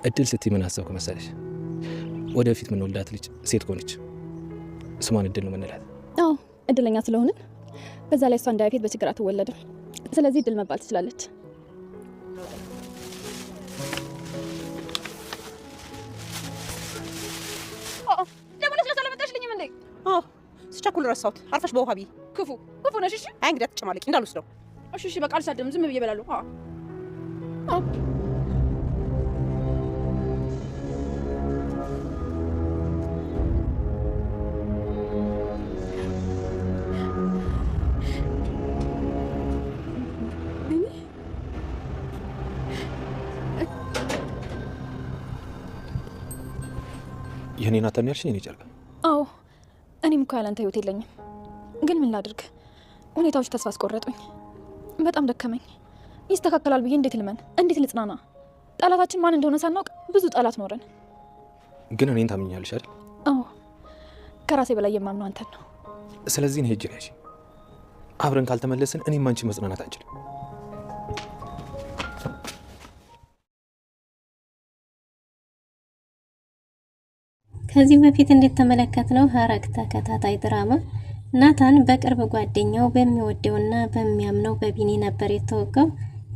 እድል ስትይ ምን አሰብኩ መሰለሽ? ወደፊት ምን ወልዳት ልጅ ሴት ሆነች ስሟን እድል ነው የምንላት። አዎ እድለኛ ስለሆንን፣ በዛ ላይ እሷ እንዳይፊት በችግር አትወለድም። ስለዚህ እድል መባል ትችላለች። ስቻኩል ረሳሁት። አርፈሽ በውሃ ቢ ክፉ ነሽ። እሺ አይ እንግዲህ አትጨማለቂ እንዳልወስደው። እሺ በቃ አልሳደብም፣ ዝም ብዬ እበላለሁ። የኔ ናታን ያልሽኝ እኔ ጨርቃ። አዎ እኔም እኮ ያላንተ ህይወት የለኝም። ግን ምን ላድርግ? ሁኔታዎች ተስፋ አስቆረጡኝ። በጣም ደከመኝ። ይስተካከላል ብዬ እንዴት ልመን? እንዴት ልጽናና? ጠላታችን ማን እንደሆነ ሳናውቅ ብዙ ጠላት ኖረን። ግን እኔን ታምኛለሽ አይደል? አዎ ከራሴ በላይ የማምነው አንተን ነው። ስለዚህ ነው ሄጄ ነሽ። አብረን ካልተመለስን እኔም አንቺ መጽናናት አንችልም። ከዚህ በፊት እንደተመለከትነው ሐረግ ተከታታይ ድራማ ናታን በቅርብ ጓደኛው በሚወደውና በሚያምነው በቢኒ ነበር የተወጋው።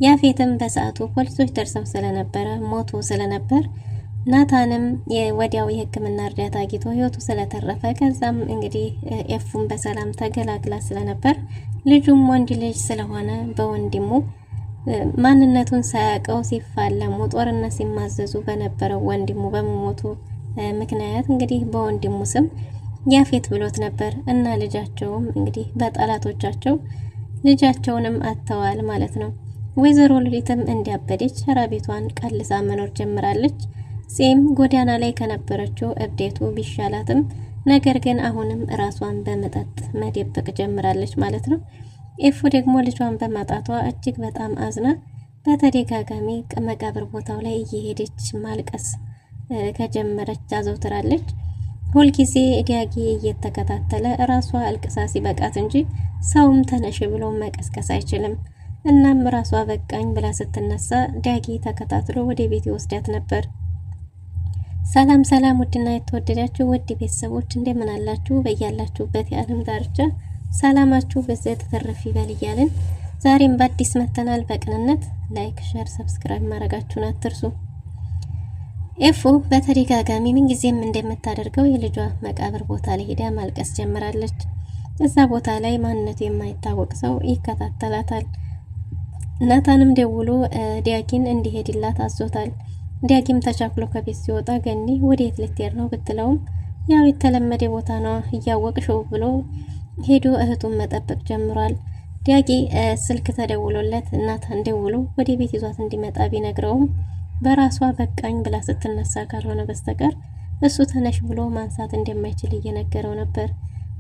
ያፌትም በሰዓቱ ፖሊሶች ደርሰው ስለነበረ ሞቶ ስለነበር ናታንም ወዲያው የሕክምና እርዳታ አግኝቶ ህይወቱ ስለተረፈ ከዛም እንግዲህ ኤፉን በሰላም ተገላግላ ስለነበር ልጁም ወንድ ልጅ ስለሆነ በወንድሙ ማንነቱን ሳያውቀው ሲፋለሙ ጦርነት ሲማዘዙ በነበረው ወንድሙ በመሞቱ ምክንያት እንግዲህ በወንድሙ ስም ያፌት ብሎት ነበር እና ልጃቸውም እንግዲህ በጠላቶቻቸው ልጃቸውንም አጥተዋል ማለት ነው። ወይዘሮ ሉሊትም እንዲያበደች ሸራቤቷን ቀልሳ መኖር ጀምራለች። ጺም ጎዳና ላይ ከነበረችው እብዴቱ ቢሻላትም ነገር ግን አሁንም ራሷን በመጠጥ መደበቅ ጀምራለች ማለት ነው። ኤፉ ደግሞ ልጇን በማጣቷ እጅግ በጣም አዝና በተደጋጋሚ መቃብር ቦታው ላይ እየሄደች ማልቀስ ከጀመረች አዘውትራለች። ሁልጊዜ ዲያጊ እየተከታተለ ራሷ አልቅሳ ሲበቃት እንጂ ሰውም ተነሽ ብሎ መቀስቀስ አይችልም። እናም ራሷ በቃኝ ብላ ስትነሳ ዲያጊ ተከታትሎ ወደ ቤት ይወስዳት ነበር። ሰላም ሰላም፣ ውድና የተወደዳችሁ ውድ ቤተሰቦች እንደምን አላችሁ? በያላችሁበት የዓለም ዳርቻ ሰላማችሁ በዘት ተተረፍ ይበል እያልን ዛሬም በአዲስ መተናል። በቅንነት ላይክ፣ ሼር፣ ሰብስክራይብ ማድረጋችሁን አትርሱ። ኤፉ በተደጋጋሚ ምን ጊዜም እንደምታደርገው የልጇ መቃብር ቦታ ላይ ሄዳ ማልቀስ ጀምራለች። እዛ ቦታ ላይ ማንነቱ የማይታወቅ ሰው ይከታተላታል። ናታንም ደውሎ ዲያጊን እንዲሄድላት አዞታል። ዲያጊም ተቻክሎ ከቤት ሲወጣ ገኒ ወዴት ልትሄድ ነው ብትለውም ያው የተለመደ ቦታ ነው እያወቅሽው ብሎ ሄዶ እህቱን መጠበቅ ጀምሯል። ዲያጊ ስልክ ተደውሎለት ናታን ደውሎ ወደ ቤት ይዟት እንዲመጣ ቢነግረውም በራሷ በቃኝ ብላ ስትነሳ ካልሆነ በስተቀር እሱ ተነሽ ብሎ ማንሳት እንደማይችል እየነገረው ነበር።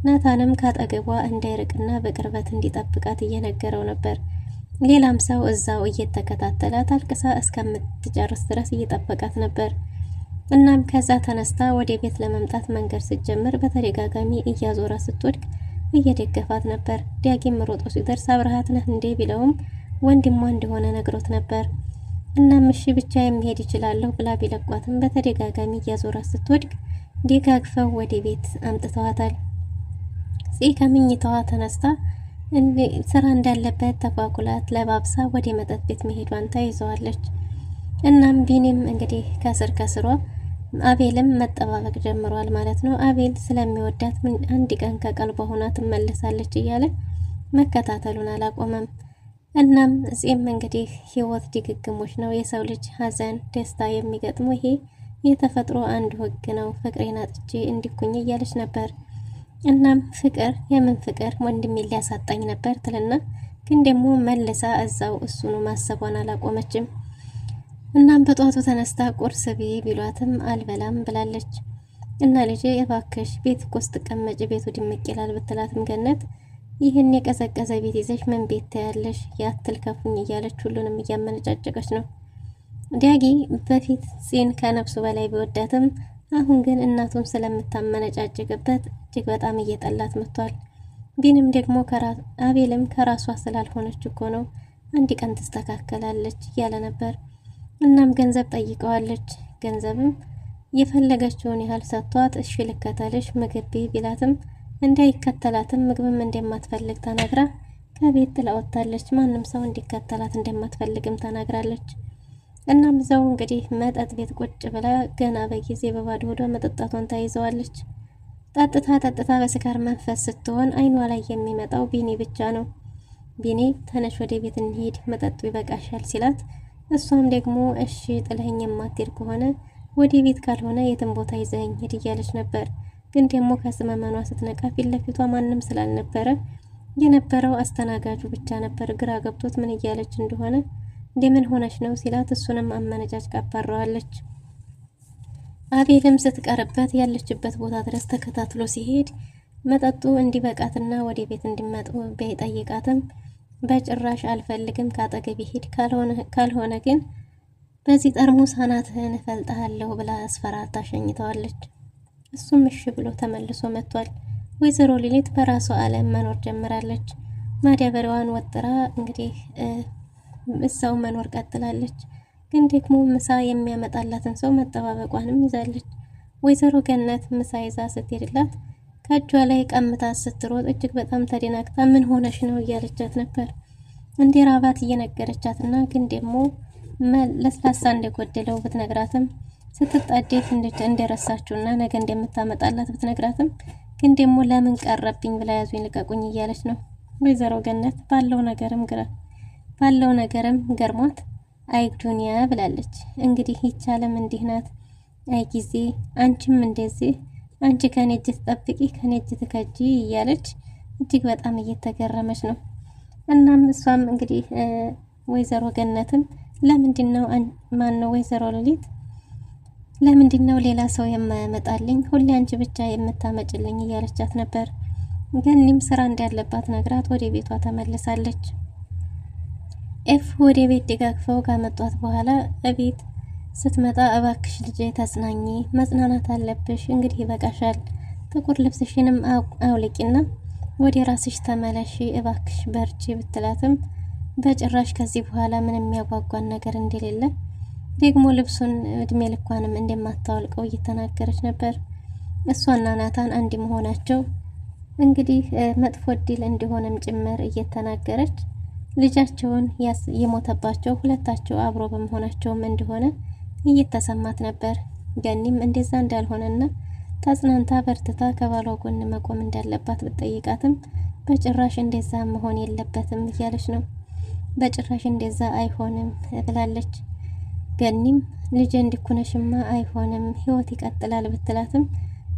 ናታንም ካጠገቧ እንዳይርቅና በቅርበት እንዲጠብቃት እየነገረው ነበር። ሌላም ሰው እዛው እየተከታተላት አልቅሳ እስከምትጨርስ ድረስ እየጠበቃት ነበር። እናም ከዛ ተነስታ ወደ ቤት ለመምጣት መንገድ ስትጀምር በተደጋጋሚ እያዞራ ስትወድቅ እየደገፋት ነበር። ዲያጊም ሮጦ ሲደርስ አብረሃት ነህ እንዴ ቢለውም ወንድሟ እንደሆነ ነግሮት ነበር። እናም እሺ ብቻ የሚሄድ ይችላለሁ ብላ ቢለቋትም በተደጋጋሚ እያዞራት ስትወድቅ ደጋግፈው ወደ ቤት አምጥተዋታል። ከምኝታዋ ተነስታ ስራ እንዳለበት ተቋቁላት ለባብሳ ወደ መጠጥ ቤት መሄዷን ተይዘዋለች። እናም ቢኒም እንግዲህ ከስር ከስሯ አቤልም መጠባበቅ ጀምሯል ማለት ነው። አቤል ስለሚወዳት አንድ ቀን ከቀልቧ ሆና ትመለሳለች እያለ መከታተሉን አላቆመም። እናም እዚህም እንግዲህ ህይወት ድግግሞች ነው። የሰው ልጅ ሀዘን ደስታ የሚገጥሙ ይሄ የተፈጥሮ አንድ ህግ ነው። ፍቅሬን አጥቼ እንዲኩኝ እያለች ነበር። እናም ፍቅር የምን ፍቅር ወንድሜ ሊያሳጣኝ ነበር ትልና ግን ደግሞ መልሳ እዛው እሱኑ ማሰቧን አላቆመችም። እናም በጧቱ ተነስታ ቁርስ ብይ ቢሏትም አልበላም ብላለች። እና ልጄ እባክሽ ቤት እኮ ስትቀመጪ ቤቱ ድምቅ ይላል ብትላትም ገነት ይህን የቀዘቀዘ ቤት ይዘሽ ምን ቤት ታያለሽ? ያትል ከፉኝ እያለች ሁሉንም እያመነጫጨቀች ነው። ዲያጊ በፊት ጺን ከነፍሱ በላይ ቢወዳትም አሁን ግን እናቱን ስለምታመነጫጭቅበት እጅግ በጣም እየጠላት መጥቷል። ቢንም ደግሞ አቤልም ከራሷ ስላልሆነች እኮ ነው አንድ ቀን ትስተካከላለች እያለ ነበር። እናም ገንዘብ ጠይቀዋለች። ገንዘብም የፈለገችውን ያህል ሰጥቷት እሺ ልከተልሽ ምግብ ቢላትም እንዳይከተላትም ምግብም እንደማትፈልግ ተናግራ ከቤት ጥላ ወጥታለች። ማንም ሰው እንዲከተላት እንደማትፈልግም ተናግራለች። እናም ዘው እንግዲህ መጠጥ ቤት ቁጭ ብላ ገና በጊዜ በባዶ ሆዷ መጠጣቷን ተይዘዋለች። ጠጥታ በስካር መንፈስ ስትሆን አይኗ ላይ የሚመጣው ቢኒ ብቻ ነው። ቢኒ ተነሽ ወደ ቤት እንሂድ መጠጡ ይበቃሻል ሲላት፣ እሷም ደግሞ እሺ ጥለኸኝ የማትሄድ ከሆነ ወደ ቤት ካልሆነ የትም ቦታ ይዘኸኝ ሂድ እያለች ነበር። ግን ደግሞ ከስመመኗ ስትነቃ ፊት ለፊቷ ማንም ስላልነበረ የነበረው አስተናጋጁ ብቻ ነበር። ግራ ገብቶት ምን እያለች እንደሆነ እንደምን ሆነች ነው ሲላት፣ እሱንም አመነጫጭ አባረዋለች። አቤልም ስትቀርበት ያለችበት ቦታ ድረስ ተከታትሎ ሲሄድ መጠጡ እንዲበቃትና ወደ ቤት እንዲመጡ ቢጠይቃትም በጭራሽ አልፈልግም ካጠገቤ ሂድ፣ ካልሆነ ግን በዚህ ጠርሙስ አናትህን እፈልጥሃለሁ ብላ አስፈራርታ ሸኝተዋለች። እሱም እሺ ብሎ ተመልሶ መጥቷል። ወይዘሮ ሊሊት በራሷ ዓለም መኖር ጀምራለች። ማዳበሪያዋን ወጥራ እንግዲህ እዛው መኖር ቀጥላለች። ግን ደግሞ ምሳ የሚያመጣላትን ሰው መጠባበቋንም ይዛለች። ወይዘሮ ገነት ምሳ ይዛ ስትሄድላት ከእጇ ላይ ቀምታ ስትሮጥ እጅግ በጣም ተደናግጣ ምን ሆነሽ ነው እያለቻት ነበር። እንደ ራባት እየነገረቻትና ግን ደግሞ ለስላሳ እንደጎደለው ብትነግራትም ስትጣደፍ እንደረሳችውና ነገ እንደምታመጣላት ብትነግራትም ግን ደግሞ ለምን ቀረብኝ ብላ ያዙኝ ልቀቁኝ እያለች ነው። ወይዘሮ ገነት ባለው ነገርም ገርሟት አይ ዱንያ ብላለች። እንግዲህ ይቻለም እንዲህ ናት። አይ ጊዜ አንቺም እንደዚህ አንቺ ከኔ እጅ ትጠብቂ ከኔ እጅ ትከጂ እያለች እጅግ በጣም እየተገረመች ነው። እናም እሷም እንግዲህ ወይዘሮ ገነትም ለምንድነው ማነው ወይዘሮ ሌሊት ለምንድነው ሌላ ሰው የማያመጣልኝ ሁሌ አንቺ ብቻ የምታመጭልኝ እያለቻት ነበር። ገኒም ስራ እንዳለባት ነግራት ወደ ቤቷ ተመልሳለች። ኤፍ ወደ ቤት ደጋግፈው ካመጧት በኋላ እቤት ስትመጣ እባክሽ ልጄ ተጽናኚ፣ መጽናናት አለብሽ፣ እንግዲህ ይበቃሻል፣ ጥቁር ልብስሽንም አውልቂና ወደ ራስሽ ተመለሺ፣ እባክሽ በርቺ ብትላትም በጭራሽ ከዚህ በኋላ ምንም የሚያጓጓን ነገር እንደሌለ ደግሞ ልብሱን እድሜ ልኳንም እንደማታወልቀው እየተናገረች ነበር። እሷና ናታን አንድ መሆናቸው እንግዲህ መጥፎ እድል እንደሆነም ጭምር እየተናገረች ልጃቸውን የሞተባቸው ሁለታቸው አብሮ በመሆናቸውም እንደሆነ እየተሰማት ነበር። ገኒም እንደዛ እንዳልሆነና ተጽናንታ በርትታ ከባሏ ጎን መቆም እንዳለባት ብትጠይቃትም በጭራሽ እንደዛ መሆን የለበትም እያለች ነው። በጭራሽ እንደዛ አይሆንም ብላለች። ገኒም ልጄ እንዲኩነሽማ አይሆንም ህይወት ይቀጥላል ብትላትም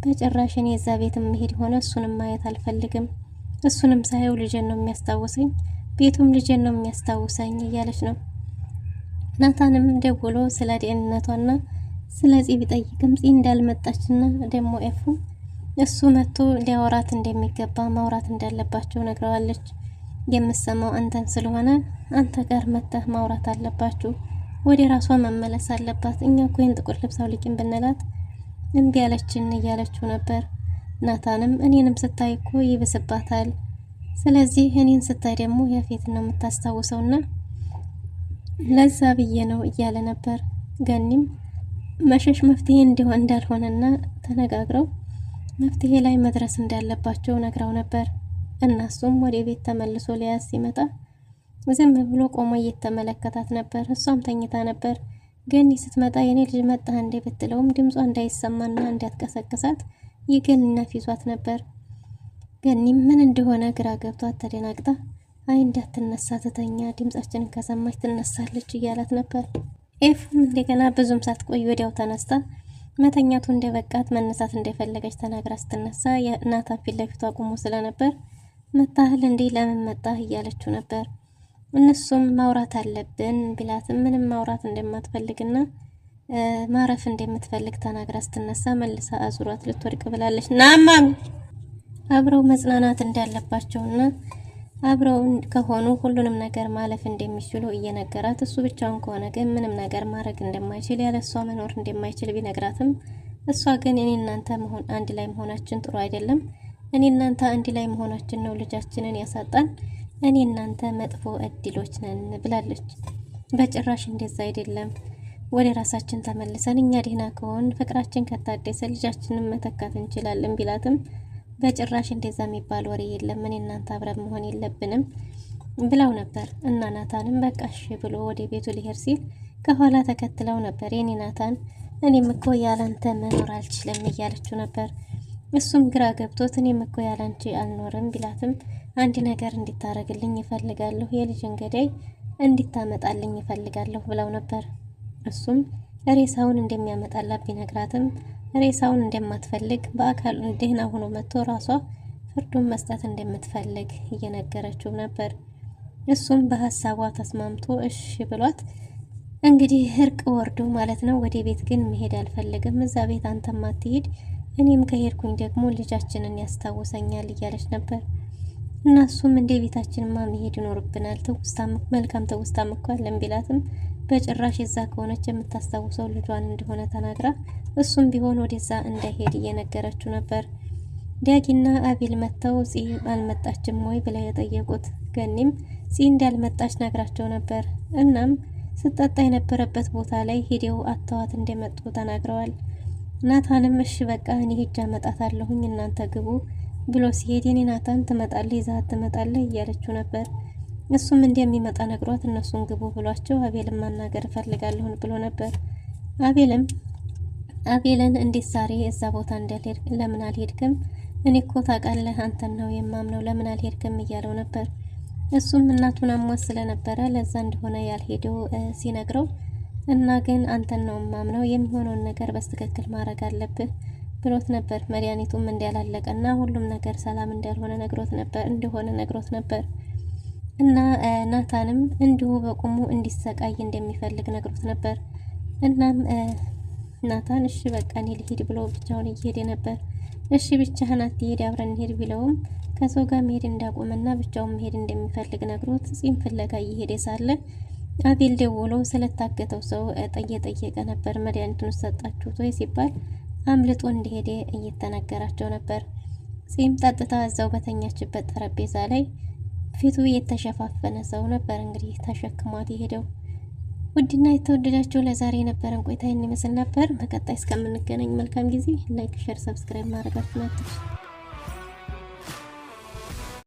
በጭራሽ እኔ እዛ ቤት መሄድ ሆነ እሱንም ማየት አልፈልግም፣ እሱንም ሳየው ልጄን ነው የሚያስታውሰኝ፣ ቤቱም ልጄን ነው የሚያስታውሰኝ እያለች ነው። ናታንም ደውሎ ስለ ደህንነቷና ስለዚህ ቢጠይቅም ፂ እንዳልመጣችና ደግሞ ኤፉ እሱ መጥቶ ሊያወራት እንደሚገባ ማውራት እንዳለባቸው ነግረዋለች። የምሰማው አንተን ስለሆነ አንተ ጋር መተህ ማውራት አለባችሁ፣ ወደ ራሷ መመለስ አለባት። እኛ እኮ ይህን ጥቁር ልብስ አውልቂን ብንላት እምቢ ያለችን እያለችው ነበር። ናታንም እኔንም ስታይ እኮ ይብስባታል፣ ስለዚህ እኔን ስታይ ደግሞ ያፌት ነው የምታስታውሰውና ለዛ ብዬ ነው እያለ ነበር። ገኒም መሸሽ መፍትሄ እንዲሆን እንዳልሆነና ተነጋግረው መፍትሄ ላይ መድረስ እንዳለባቸው ነግራው ነበር። እናሱም ወደ ቤት ተመልሶ ሊያዝ ሲመጣ ዝም ብሎ ቆሞ እየተመለከታት ነበር። እሷም ተኝታ ነበር። ገኒ ስትመጣ የኔ ልጅ መጣ እንዴ ብትለውም ድምጿ እንዳይሰማና እንዳትቀሰቅሳት ይገልና ፊቷት ነበር። ገኒም ምን እንደሆነ ግራ ገብቷት ተደናግጣ አይ እንዳትነሳ ትተኛ፣ ድምጻችንን ከሰማች ትነሳለች እያላት ነበር። ኤፍም እንደገና ብዙም ሳትቆይ ወዲያው ተነስታ መተኛቱ እንደበቃት መነሳት እንደፈለገች ተናግራ ስትነሳ ናታን ፊት ለፊቷ ቆሞ ስለነበር መጣህል እንዴ ለምን መጣህ እያለችው ነበር። እነሱም ማውራት አለብን ቢላትም ምንም ማውራት እንደማትፈልግና ማረፍ እንደምትፈልግ ተናግራ ስትነሳ መልሳ አዙሯት ልትወድቅ ብላለች። ናማም አብረው መጽናናት እንዳለባቸውና አብረው ከሆኑ ሁሉንም ነገር ማለፍ እንደሚችሉ እየነገራት እሱ ብቻውን ከሆነ ግን ምንም ነገር ማድረግ እንደማይችል ያለሷ መኖር እንደማይችል ቢነግራትም እሷ ግን እኔ እናንተ አንድ ላይ መሆናችን ጥሩ አይደለም፣ እኔ እናንተ አንድ ላይ መሆናችን ነው ልጃችንን ያሳጣን፣ እኔ እናንተ መጥፎ እድሎች ነን ብላለች። በጭራሽ እንደዛ አይደለም፣ ወደ ራሳችን ተመልሰን እኛ ደህና ከሆን ፍቅራችን ከታደሰ ልጃችንን መተካት እንችላለን ቢላትም በጭራሽ እንደዛ የሚባል ወሬ የለም፣ እኔ እናንተ አብረን መሆን የለብንም ብለው ነበር። እና ናታንም በቃ እሺ ብሎ ወደ ቤቱ ሊሄድ ሲል ከኋላ ተከትለው ነበር። የኔ ናታን እኔም እኮ ያላንተ መኖር አልችልም እያለችው ነበር። እሱም ግራ ገብቶት እኔም እኮ ያላንቺ አልኖርም ቢላትም አንድ ነገር እንዲታረግልኝ ይፈልጋለሁ፣ የልጅን ገዳይ እንዲታመጣልኝ ይፈልጋለሁ ብለው ነበር። እሱም ሬሳውን እንደሚያመጣላት ቢነግራትም ሬሳውን እንደማትፈልግ በአካል ደህና ሆኖ መጥቶ ራሷ ፍርዱን መስጠት እንደምትፈልግ እየነገረችው ነበር። እሱም በሀሳቧ ተስማምቶ እሺ ብሏት እንግዲህ እርቅ ወርዶ ማለት ነው። ወደ ቤት ግን መሄድ አልፈልግም፣ እዛ ቤት አንተም አትሄድ፣ እኔም ከሄድኩኝ ደግሞ ልጃችንን ያስታውሰኛል እያለች ነበር። እና እሱም እንደ ቤታችንማ መሄድ ይኖርብናል፣ መልካም ትውስታም እኮ አለን ቢላትም በጭራሽ እዛ ከሆነች የምታስታውሰው ልጇን እንደሆነ ተናግራ እሱም ቢሆን ወደዛ እንዳይሄድ እየነገረችው ነበር። ዳጊና አቤል መጥተው ፂ አልመጣችም ወይ ብለው የጠየቁት ገኒም ፂ እንዳልመጣች ነግራቸው ነበር። እናም ስጠጣ የነበረበት ቦታ ላይ ሄደው አተዋት እንደመጡ ተናግረዋል። ናታንም እሺ በቃ እኔ ሄጄ አመጣታለሁኝ እናንተ ግቡ ብሎ ሲሄድ የኔ ናታን ትመጣለህ ይዛት ትመጣለህ እያለችው ነበር። እሱም እንደሚመጣ ነግሯት እነሱን ግቡ ብሏቸው አቤልን ማናገር እፈልጋለሁ ብሎ ነበር። አቤልን እንዴት ዛሬ እዛ ቦታ እንዳልሄድ ለምን አልሄድክም? እኔ እኮ ታውቃለህ አንተን ነው የማምነው ለምን አልሄድክም እያለው ነበር። እሱም እናቱን አሟት ስለነበረ ለዛ እንደሆነ ያልሄደው ሲነግረው እና ግን አንተን ነው የማምነው የሚሆነውን ነገር በትክክል ማድረግ አለብህ ብሎት ነበር። መድኃኒቱም እንዳላለቀና ሁሉም ነገር ሰላም እንዳልሆነ ነግሮት ነበር። እና ናታንም እንዲሁ በቁሙ እንዲሰቃይ እንደሚፈልግ ነግሮት ነበር። እናም ናታን እሺ በቃ እኔ ልሄድ ብሎ ብቻውን እየሄደ ነበር። እሺ ብቻህን አትሄድ አብረን እንሄድ ቢለውም ከሰው ጋር መሄድ እንዳቆመና ብቻውን መሄድ እንደሚፈልግ ነግሮት ፂም ፍለጋ እየሄደ ሳለ አቤል ደውሎ ስለታገተው ሰው እየጠየቀ ነበር። መድኃኒቱን ሰጣችሁት ወይ ሲባል አምልጦ እንደሄደ እየተነገራቸው ነበር። ፂም ጠጥታ እዛው በተኛችበት ጠረጴዛ ላይ ፊቱ የተሸፋፈነ ሰው ነበር እንግዲህ ተሸክሟት የሄደው። ውድና የተወደዳችሁ ለዛሬ የነበረን ቆይታ ይህን ይመስል ነበር። በቀጣይ እስከምንገናኝ መልካም ጊዜ። ላይክ፣ ሼር፣ ሰብስክራይብ ማድረጋችሁን አትርሱ።